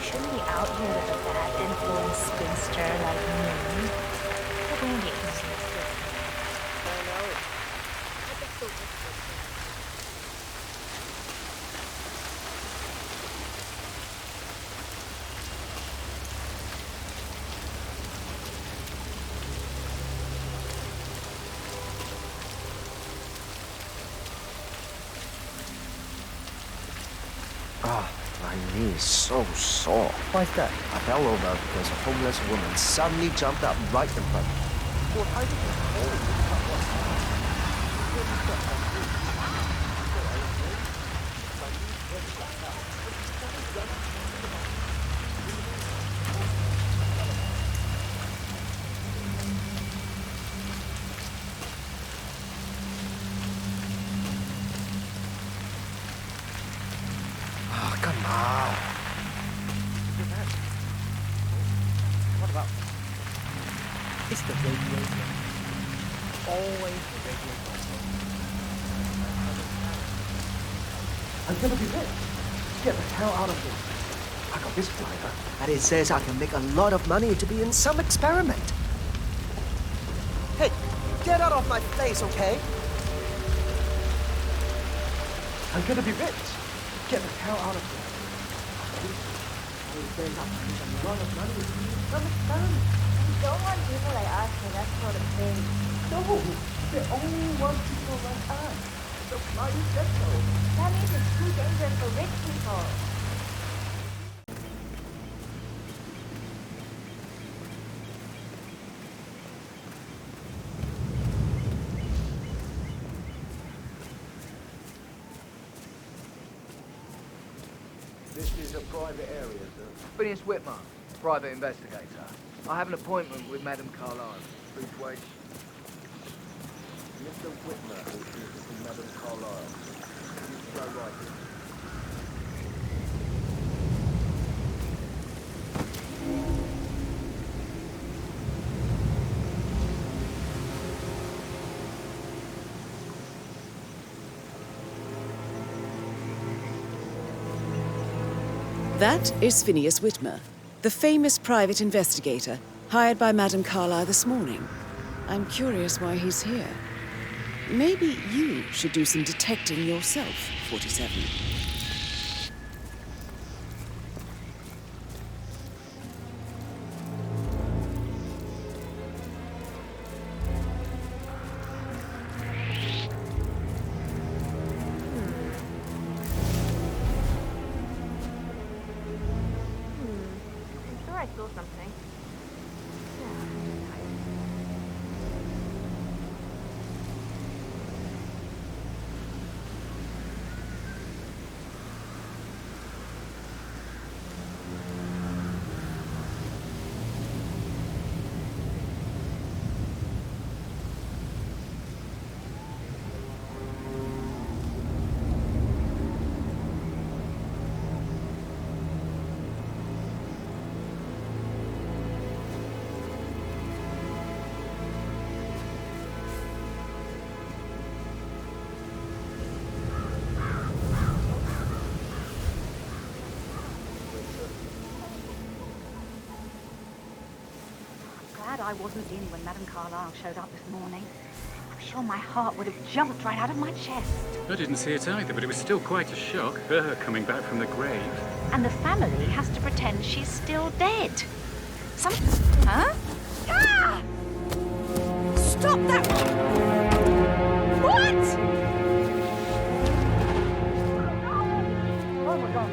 shouldn't be out here with a bad influence spinster like me. But Randy is Ah, my knee is so sore. Why's that? I fell over because a homeless woman suddenly jumped up right in front of me. Well, how did you fall? Oh, come on. What about? It's the radiator. Always the radiator. I'm gonna be rich. Get the hell out of here. I got this flyer, And it says I can make a lot of money to be in some experiment. Hey, get out of my face, okay? I'm gonna be rich. Get the hell out of here. It says I can make a lot of money. Some experiment. You don't want people like us for that sort of thing. No, they only want people like us. The flyer said so. That means it's too dangerous for rich people. This is a private area, sir. Phineas Whitman, private investigator. I have an appointment with Madame Carlyle. Please wait. Mr. Whitmer, who is Madame Carlyle. You go right here. That is Phineas Whitmer, the famous private investigator hired by Madame Carlyle this morning. I'm curious why he's here. Maybe you should do some detecting yourself, 47. I'm sure I saw something. Glad I wasn't the only when Madame Carlyle showed up this morning. I'm sure my heart would have jumped right out of my chest. I didn't see it either, but it was still quite a shock, her coming back from the grave. And the family has to pretend she's still dead. Huh? Ah! Stop that! What? Oh my god.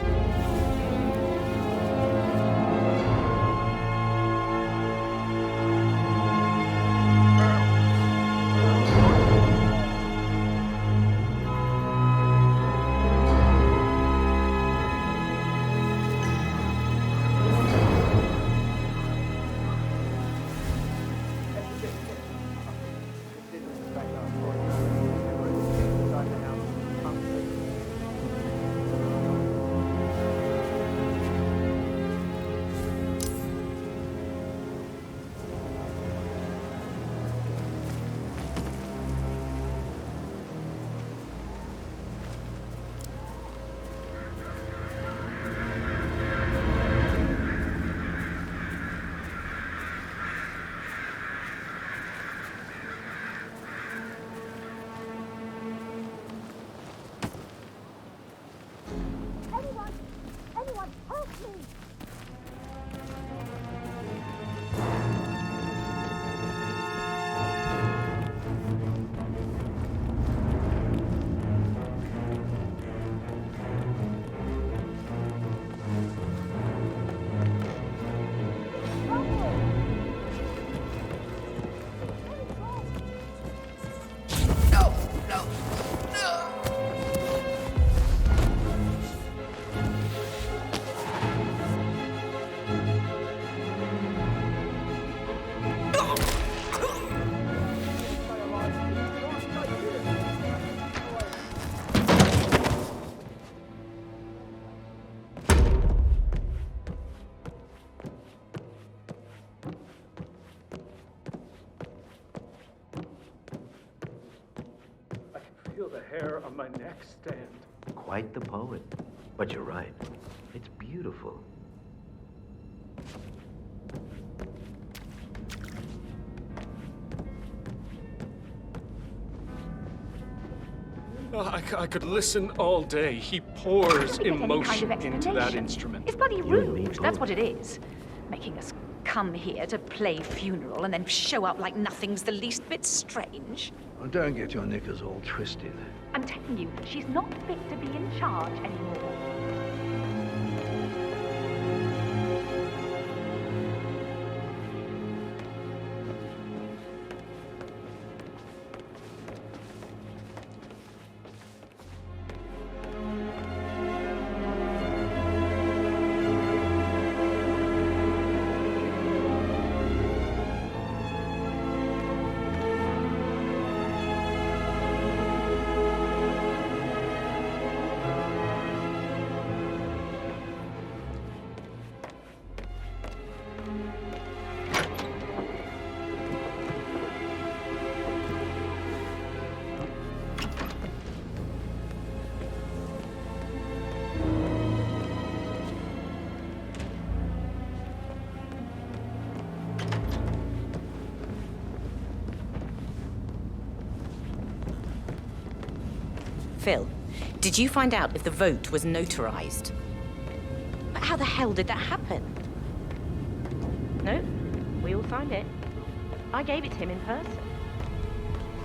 hair on my neck stand. Quite the poet. But you're right. It's beautiful. I could listen all day. He pours Any kind emotion of into that explanation. instrument. It's bloody You and me rude, that's both. what it is. Making us come here to play funeral and then show up like nothing's the least bit strange. Oh, don't get your knickers all twisted. I'm telling you, she's not fit to be in charge anymore. Phil, did you find out if the vote was notarized? But how the hell did that happen? No, we all signed it. I gave it to him in person.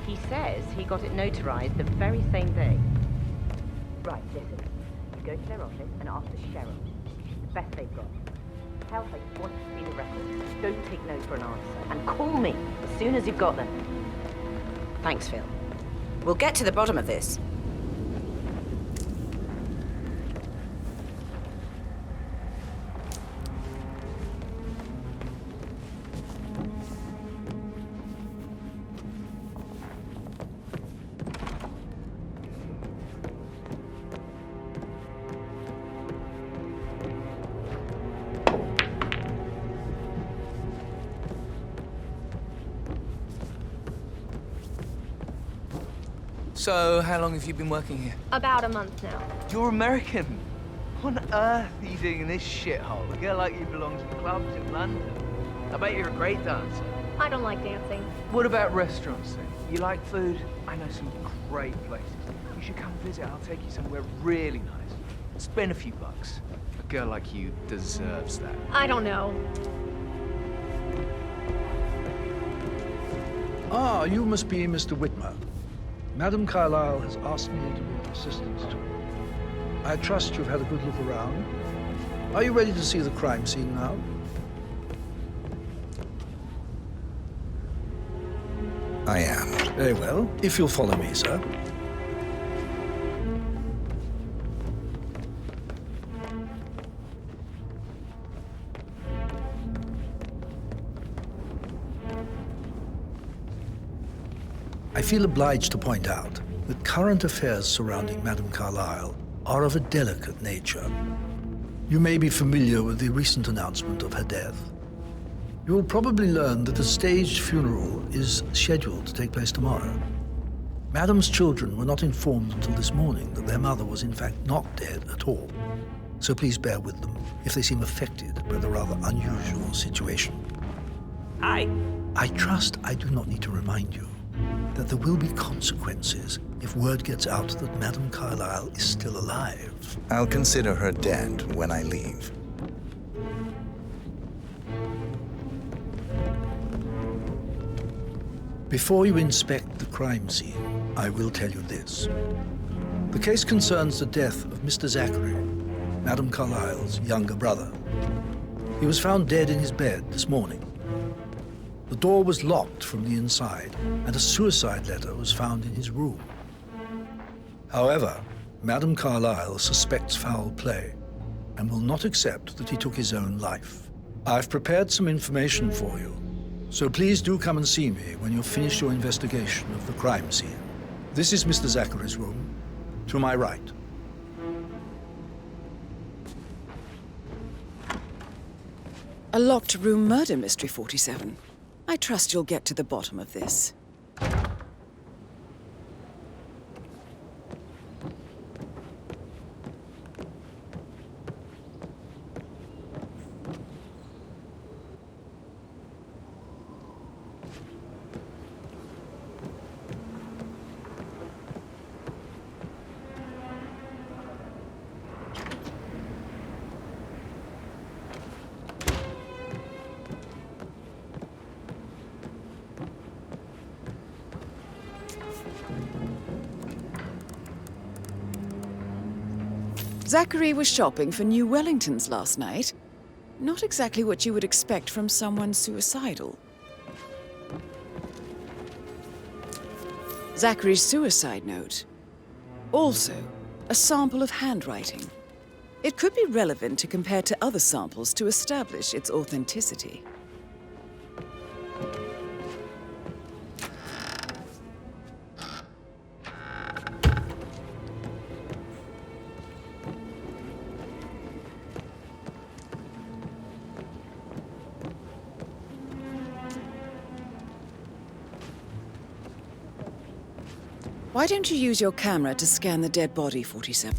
He says he got it notarized the very same day. Right, listen. You go to their office and ask the sheriff. The best they've got. Tell her you want to see the records. Don't take no for an answer. And call me as soon as you've got them. Thanks, Phil. We'll get to the bottom of this. So, how long have you been working here? About a month now. You're American. What on earth are you doing in this shithole? A girl like you belongs to clubs in London. I bet you're a great dancer. I don't like dancing. What about restaurants then? You like food? I know some great places. You should come visit. I'll take you somewhere really nice. Spend a few bucks. A girl like you deserves that. I don't know. Ah, you must be Mr. Whitmer. Madam Carlyle has asked me to be of assistance to you. I trust you've had a good look around. Are you ready to see the crime scene now? I am. Very well. If you'll follow me, sir. I feel obliged to point out that current affairs surrounding Madame Carlyle are of a delicate nature. You may be familiar with the recent announcement of her death. You will probably learn that a staged funeral is scheduled to take place tomorrow. Madame's children were not informed until this morning that their mother was in fact not dead at all. So please bear with them if they seem affected by the rather unusual situation. I trust I do not need to remind you that there will be consequences if word gets out that Madame Carlyle is still alive. I'll consider her dead when I leave. Before you inspect the crime scene, I will tell you this. The case concerns the death of Mr. Zachary, Madame Carlyle's younger brother. He was found dead in his bed this morning. The door was locked from the inside, and a suicide letter was found in his room. However, Madame Carlyle suspects foul play and will not accept that he took his own life. I've prepared some information for you, so please do come and see me when you've finished your investigation of the crime scene. This is Mr. Zachary's room, to my right. A locked room murder mystery, 47. I trust you'll get to the bottom of this. Zachary was shopping for new Wellingtons last night. Not exactly what you would expect from someone suicidal. Zachary's suicide note. Also, a sample of handwriting. It could be relevant to compare to other samples to establish its authenticity. Why don't you use your camera to scan the dead body, 47?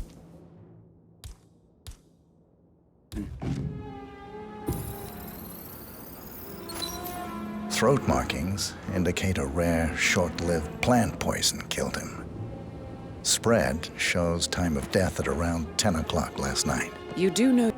Throat markings indicate a rare, short-lived plant poison killed him. Spread shows time of death at around 10 o'clock last night. You do know...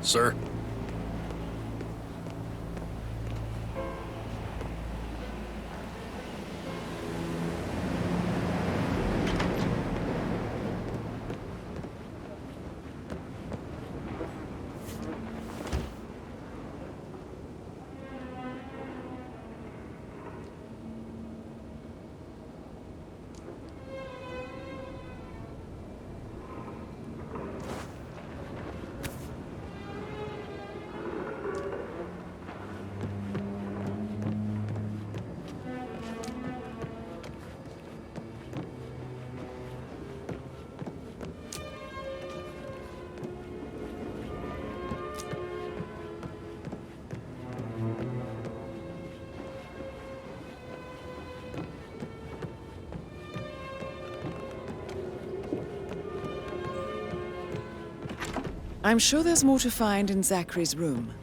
Sir? I'm sure there's more to find in Zachary's room.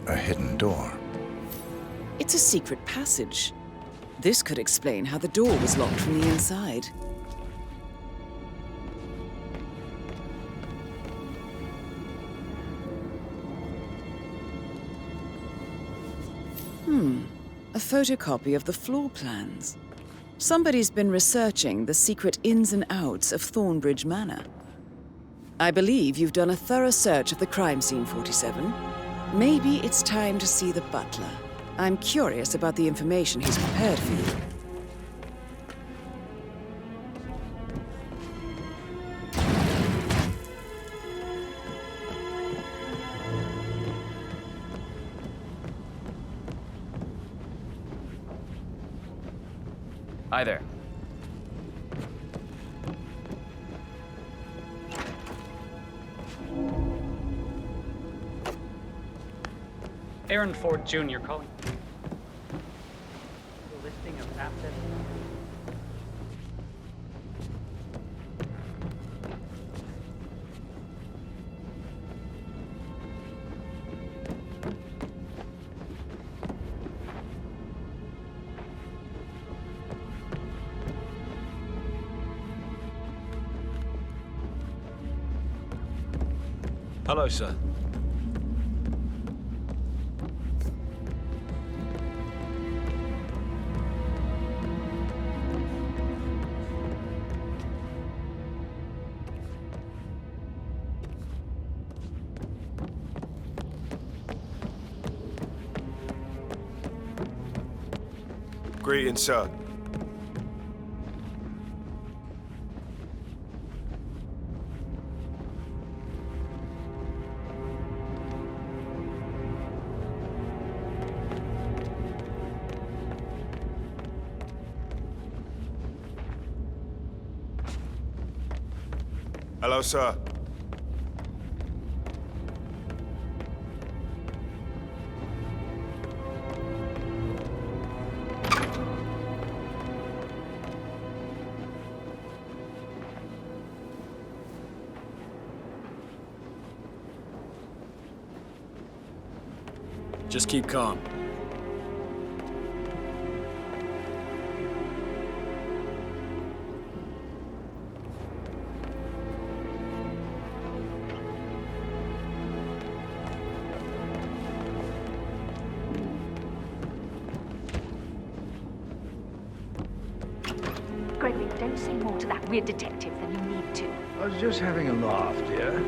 A hidden door. It's a secret passage. This could explain how the door was locked from the inside. A photocopy of the floor plans. Somebody's been researching the secret ins and outs of Thornbridge Manor. I believe you've done a thorough search of the crime scene, 47. Maybe it's time to see the butler. I'm curious about the information he's prepared for you. Hi there. Aaron Ford Jr. calling. Listing of assets. Hello, sir. Greetings, sir. Hello, sir. Just keep calm. Gregory, don't say more to that weird detective than you need to. I was just having a laugh, dear.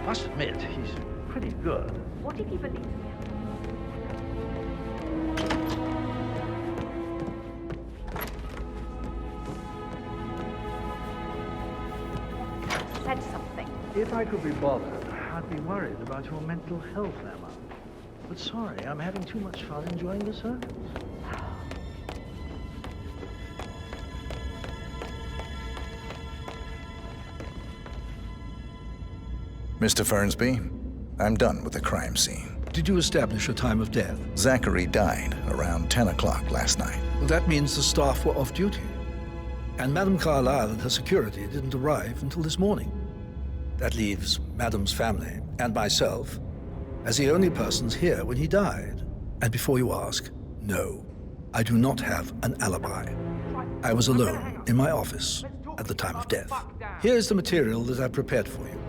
Must admit, he's pretty good. What if he believes me? Said something. If I could be bothered, I'd be worried about your mental health, Emma. But sorry, I'm having too much fun enjoying the circus. Mr. Fernsby, I'm done with the crime scene. Did you establish a time of death? Zachary died around 10 o'clock last night. Well, that means the staff were off duty. And Madame Carlyle and her security didn't arrive until this morning. That leaves Madame's family and myself as the only persons here when he died. And before you ask, no, I do not have an alibi. I was alone in my office at the time of death. Here's the material that I prepared for you.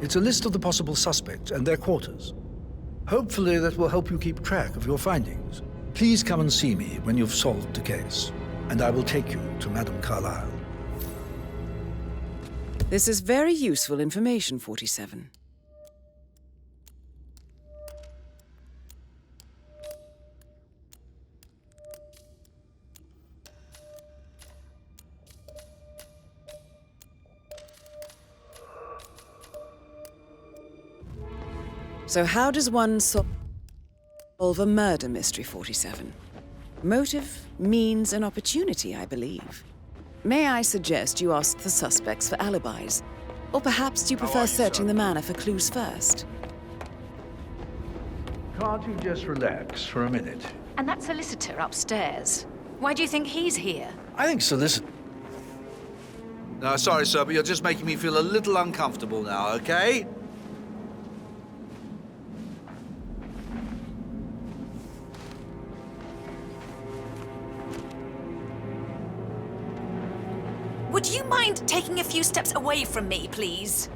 It's a list of the possible suspects and their quarters. Hopefully that will help you keep track of your findings. Please come and see me when you've solved the case, and I will take you to Madame Carlyle. This is very useful information, 47. So how does one solve a murder mystery, 47? Motive, means, and opportunity, I believe. May I suggest you ask the suspects for alibis? Or perhaps do you prefer searching the manor for clues first? Can't you just relax for a minute? And that solicitor upstairs. Why do you think he's here? I think solicitor... No, sorry, sir, but you're just making me feel a little uncomfortable now, okay? Would you mind taking a few steps away from me, please?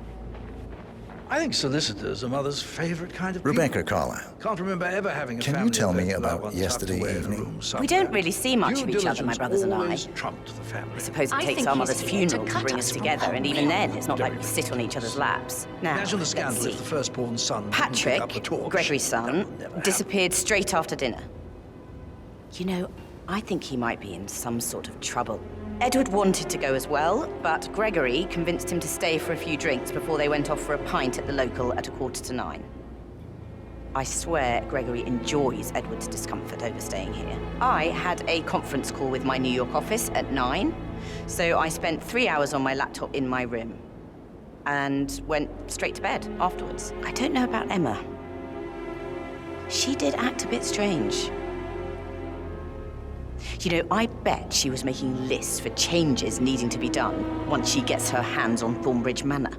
I think solicitors are Mother's favorite kind of people. Rebecca Carlyle. Can't remember ever having a Can family you tell me event without about one tucked yesterday away in a evening? room somewhere. We don't really see much Due of each other, my diligence brothers and I. always trumped the family. I suppose it I takes think our he's mother's here to funeral to cut bring us us from together, home. and even then, it's not like we sit on each other's laps. Now, Imagine the let's scandal see. if the firstborn son didn't pick Patrick, up the torch. Gregory's That son, would never disappeared straight after dinner. You know, I think he might be in some sort of trouble. Edward wanted to go as well, but Gregory convinced him to stay for a few drinks before they went off for a pint at the local at 9:15. I swear Gregory enjoys Edward's discomfort over staying here. I had a conference call with my New York office at 9, so I spent 3 hours on my laptop in my room and went straight to bed afterwards. I don't know about Emma. She did act a bit strange. You know, I bet she was making lists for changes needing to be done once she gets her hands on Thornbridge Manor.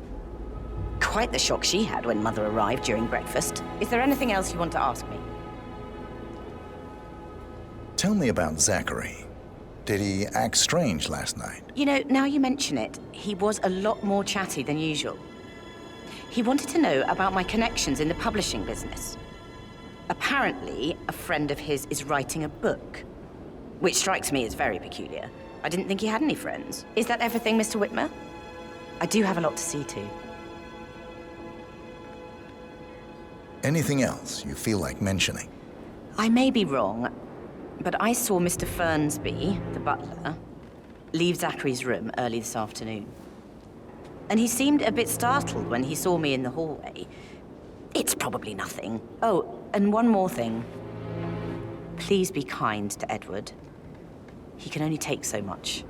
Quite the shock she had when Mother arrived during breakfast. Is there anything else you want to ask me? Tell me about Zachary. Did he act strange last night? You know, now you mention it, he was a lot more chatty than usual. He wanted to know about my connections in the publishing business. Apparently, a friend of his is writing a book, which strikes me as very peculiar. I didn't think he had any friends. Is that everything, Mr. Whitmer? I do have a lot to see to. Anything else you feel like mentioning? I may be wrong, but I saw Mr. Fernsby, the butler, leave Zachary's room early this afternoon. And he seemed a bit startled when he saw me in the hallway. It's probably nothing. Oh, and one more thing. Please be kind to Edward. He can only take so much.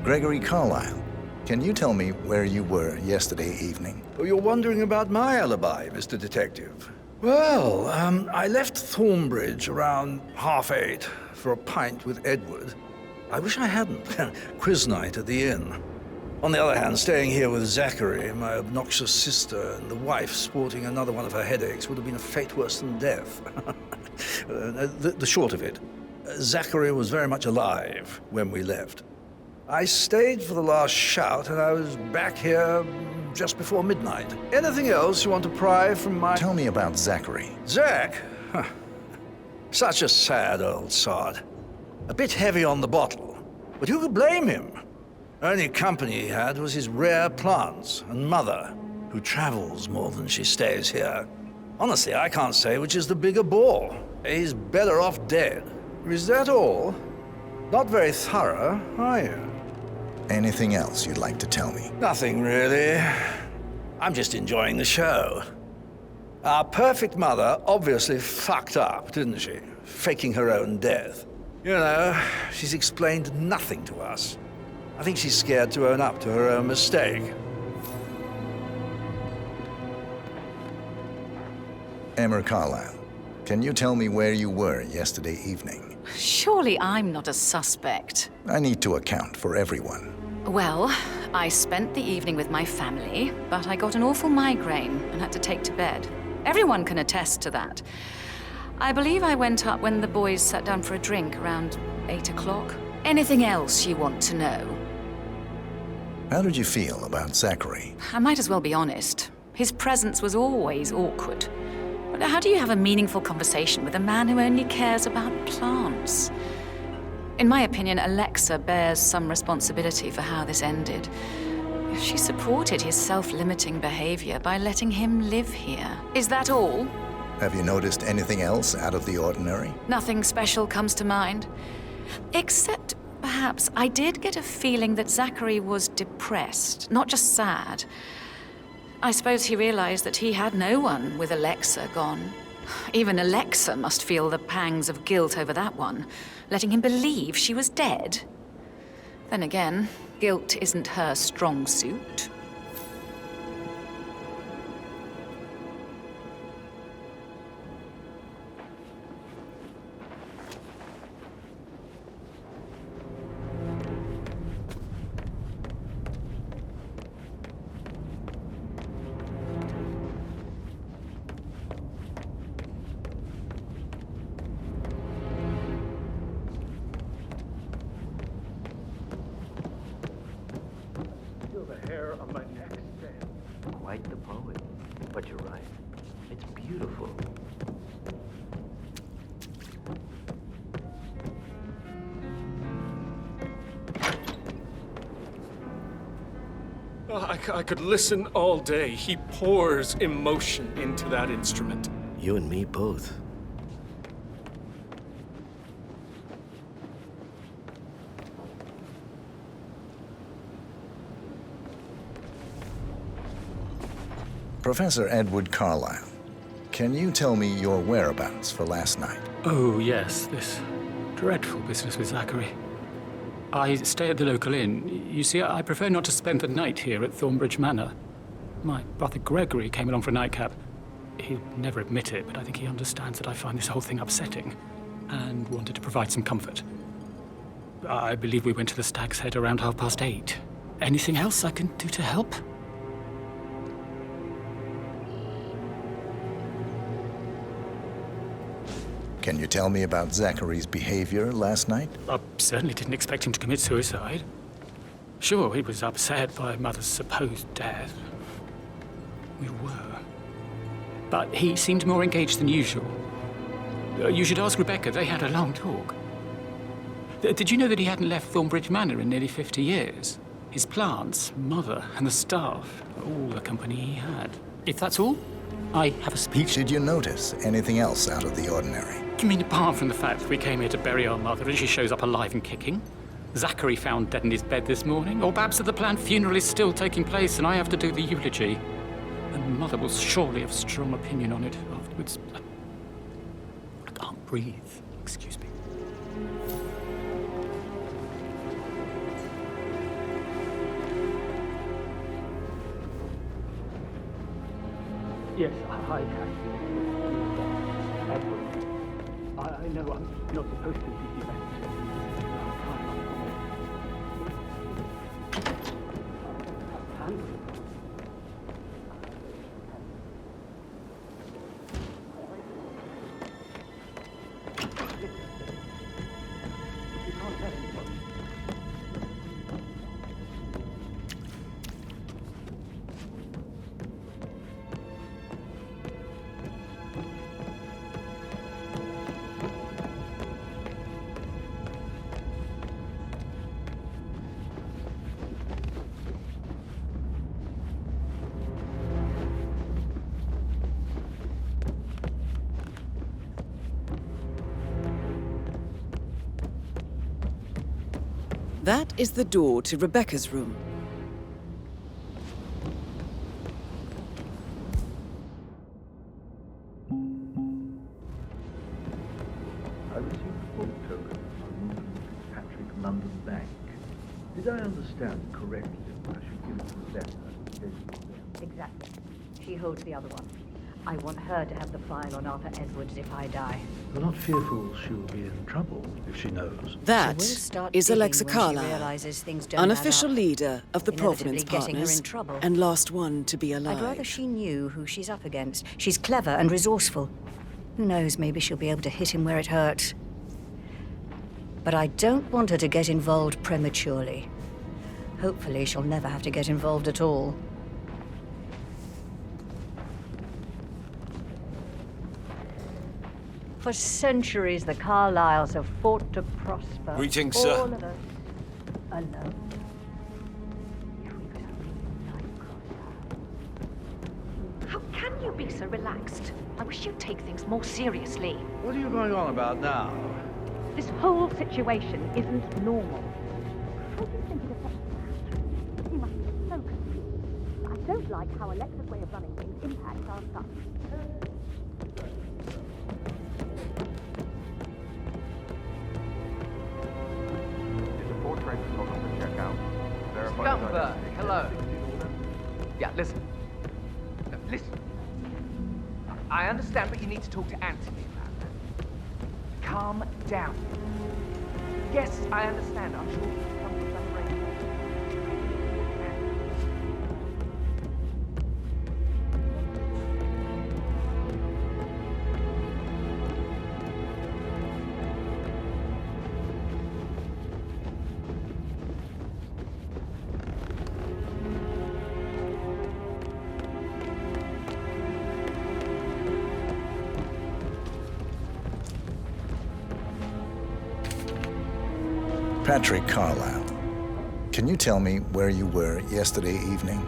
Gregory Carlyle, can you tell me where you were yesterday evening? Oh, you're wondering about my alibi, Mr. Detective. Well, I left Thornbridge around 8:30 for a pint with Edward. I wish I hadn't. Quiz night at the inn. On the other hand, staying here with Zachary, my obnoxious sister, and the wife sporting another one of her headaches would have been a fate worse than death. The short of it, Zachary was very much alive when we left. I stayed for the last shout, and I was back here just before midnight. Anything else you want to pry from my... Tell me about Zachary. Zach? Huh. Such a sad old sod. A bit heavy on the bottle, but who could blame him? Only company he had was his rare plants and mother, who travels more than she stays here. Honestly, I can't say which is the bigger bore. He's better off dead. Is that all? Not very thorough, are you? Anything else you'd like to tell me? Nothing, really. I'm just enjoying the show. Our perfect mother obviously fucked up, didn't she? Faking her own death. You know, she's explained nothing to us. I think she's scared to own up to her own mistake. Emma Carlyle, can you tell me where you were yesterday evening? Surely I'm not a suspect. I need to account for everyone. Well, I spent the evening with my family, but I got an awful migraine and had to take to bed. Everyone can attest to that. I believe I went up when the boys sat down for a drink around 8 o'clock. Anything else you want to know? How did you feel about Zachary? I might as well be honest. His presence was always awkward. But how do you have a meaningful conversation with a man who only cares about plants? In my opinion, Alexa bears some responsibility for how this ended. She supported his self-limiting behavior by letting him live here. Is that all? Have you noticed anything else out of the ordinary? Nothing special comes to mind. Except, perhaps, I did get a feeling that Zachary was depressed, not just sad. I suppose he realized that he had no one with Alexa gone. Even Alexa must feel the pangs of guilt over that one, letting him believe she was dead. Then again, guilt isn't her strong suit. Quite the poet. But you're right. It's beautiful. I could listen all day. He pours emotion into that instrument. You and me both. Professor Edward Carlyle, can you tell me your whereabouts for last night? Oh, yes, this dreadful business with Zachary. I stay at the local inn. You see, I prefer not to spend the night here at Thornbridge Manor. My brother Gregory came along for a nightcap. He'd never admit it, but I think he understands that I find this whole thing upsetting and wanted to provide some comfort. I believe we went to the Stag's Head around 8:30. Anything else I can do to help? Can you tell me about Zachary's behavior last night? I certainly didn't expect him to commit suicide. Sure, he was upset by Mother's supposed death. We were. But he seemed more engaged than usual. You should ask Rebecca. They had a long talk. Did you know that he hadn't left Thornbridge Manor in nearly 50 years? His plants, Mother, and the staff, all the company he had. If that's all, I have a speech. Did you notice anything else out of the ordinary? You mean apart from the fact that we came here to bury our mother and she shows up alive and kicking? Zachary found dead in his bed this morning? Or perhaps that the planned funeral is still taking place and I have to do the eulogy? And Mother will surely have a strong opinion on it afterwards. I can't breathe. Excuse me. Yes, hi, Captain. Edward. I know I'm not supposed to give you messages. That is the door to Rebecca's room. I received a full token from Patrick London Bank. Did I understand correctly that I should give it to the letter? Exactly. She holds the other one. I want her to have the file on Arthur Edwards if I die. You're not fearful she'll be in trouble if she knows. That is Alexa when she Carlyle, realizes things don't unofficial add up. leader of the Inevitably Providence getting her in Partners, trouble. and last one to be alive. I'd rather she knew who she's up against. She's clever and resourceful. Who knows, maybe she'll be able to hit him where it hurts. But I don't want her to get involved prematurely. Hopefully she'll never have to get involved at all. For centuries, the Carlyles have fought to prosper. Greetings, all sir. All of us alone. How can you be so relaxed? I wish you'd take things more seriously. What are you going on about now? This whole situation isn't normal. How do you think it affects Matt? He must be so confused. I don't like how Alexa's way of running things impacts our son. Scumberg, hello. Yeah, listen. No, listen. I understand, but you need to talk to Anthony about that. Calm down. Yes, I understand. I'm sure you can come to some arrangement. Patrick Carlyle, can you tell me where you were yesterday evening?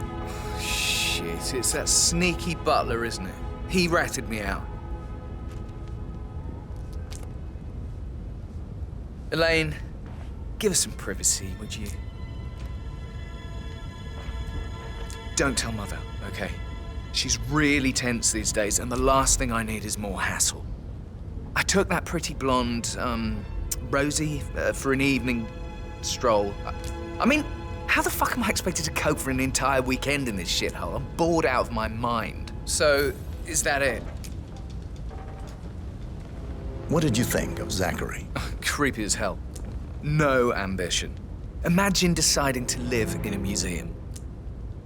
Shit, it's that sneaky butler, isn't it? He ratted me out. Elaine, give us some privacy, would you? Don't tell Mother, okay? She's really tense these days, and the last thing I need is more hassle. I took that pretty blonde, Rosie, for an evening stroll. I mean, how the fuck am I expected to cope for an entire weekend in this shithole? I'm bored out of my mind. So, is that it? What did you think of Zachary? Creepy as hell. No ambition. Imagine deciding to live in a museum.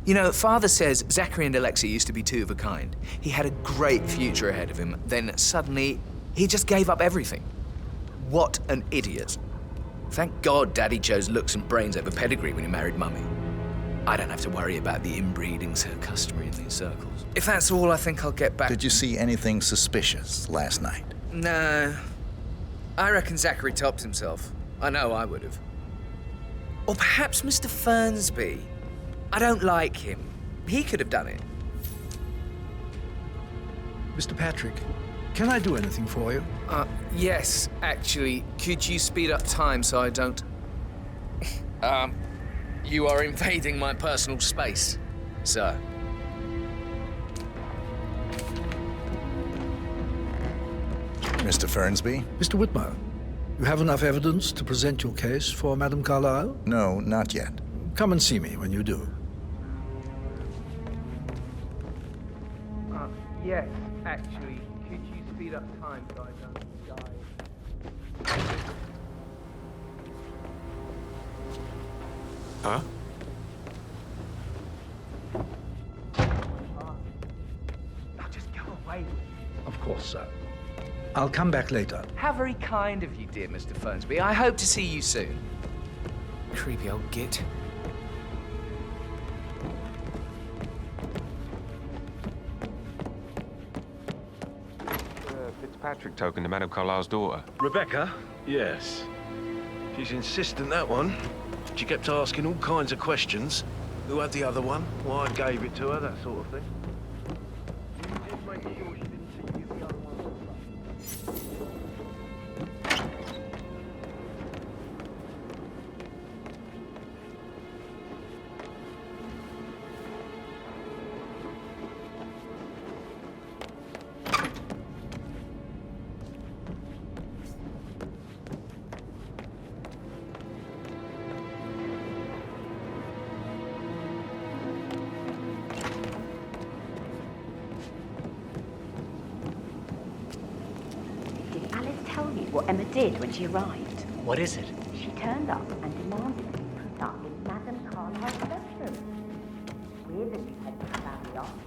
You know, Father says Zachary and Alexa used to be two of a kind. He had a great future ahead of him, then suddenly he just gave up everything. What an idiot. Thank God Daddy chose looks and brains over pedigree when he married Mummy. I don't have to worry about the inbreeding so customary in these circles. If that's all, I think I'll get back. Did you see anything suspicious last night? No. I reckon Zachary topped himself. I know I would have. Or perhaps Mr. Fernsby. I don't like him. He could have done it. Mr. Patrick, can I do anything for you? Yes, actually. Could you speed up time so I don't... You are invading my personal space, sir. Mr. Fernsby? Mr. Whitmer, you have enough evidence to present your case for Madame Carlyle? No, not yet. Come and see me when you do. Yes, actually. Could you speed up time so I don't die? Huh? Now just go away. Of course, sir. I'll come back later. How very kind of you, dear Mr. Fernsby. I hope to see you soon. Creepy old git. Fitzpatrick token to Madame Carlyle's daughter. Rebecca? Yes. She's insistent, that one. She kept asking all kinds of questions. Who had the other one? Why I gave it to her, that sort of thing. You just make sure she didn't see you the other one. Tell you what Emma did when she arrived. What is it? She turned up and demanded to be put up in Madame Carlyle's bedroom. We're the new head of the family office.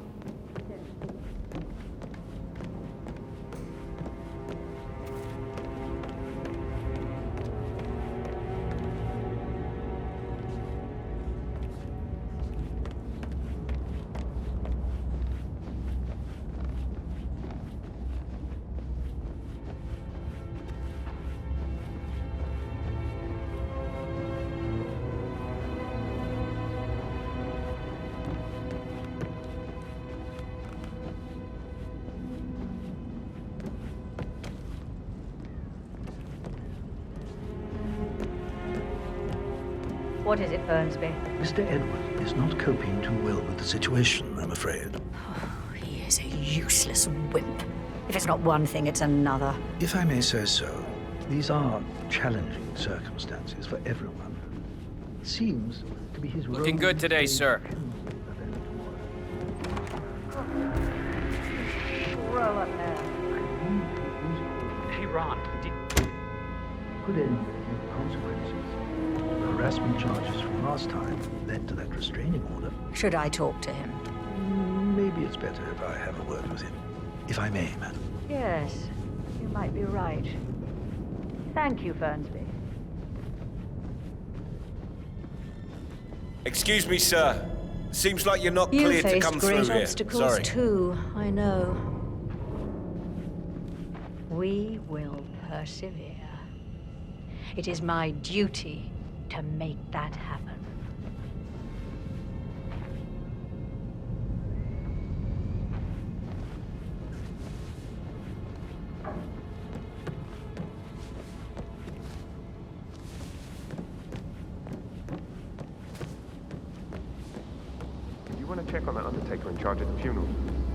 What is it, Fernsby? Mr. Edward is not coping too well with the situation, I'm afraid. Oh, he is a useless wimp. If it's not one thing, it's another. If I may say so, these are challenging circumstances for everyone. It seems to be his Looking good today, sir. Roll up there. Hey, Ron. Could end with consequences. The harassment charges from last time led to that restraining order. Should I talk to him? Maybe it's better if I have a word with him. If I may, madam. Yes, you might be right. Thank you, Fernsby. Excuse me, sir. Seems like you're not You cleared to faced come through great here. obstacles Sorry. too, I know. We will persevere. It is my duty to make that happen. You want to check on that undertaker in charge of the funeral?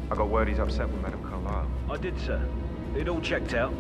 I got word he's upset with Madame Carlyle. I did, sir. It all checked out.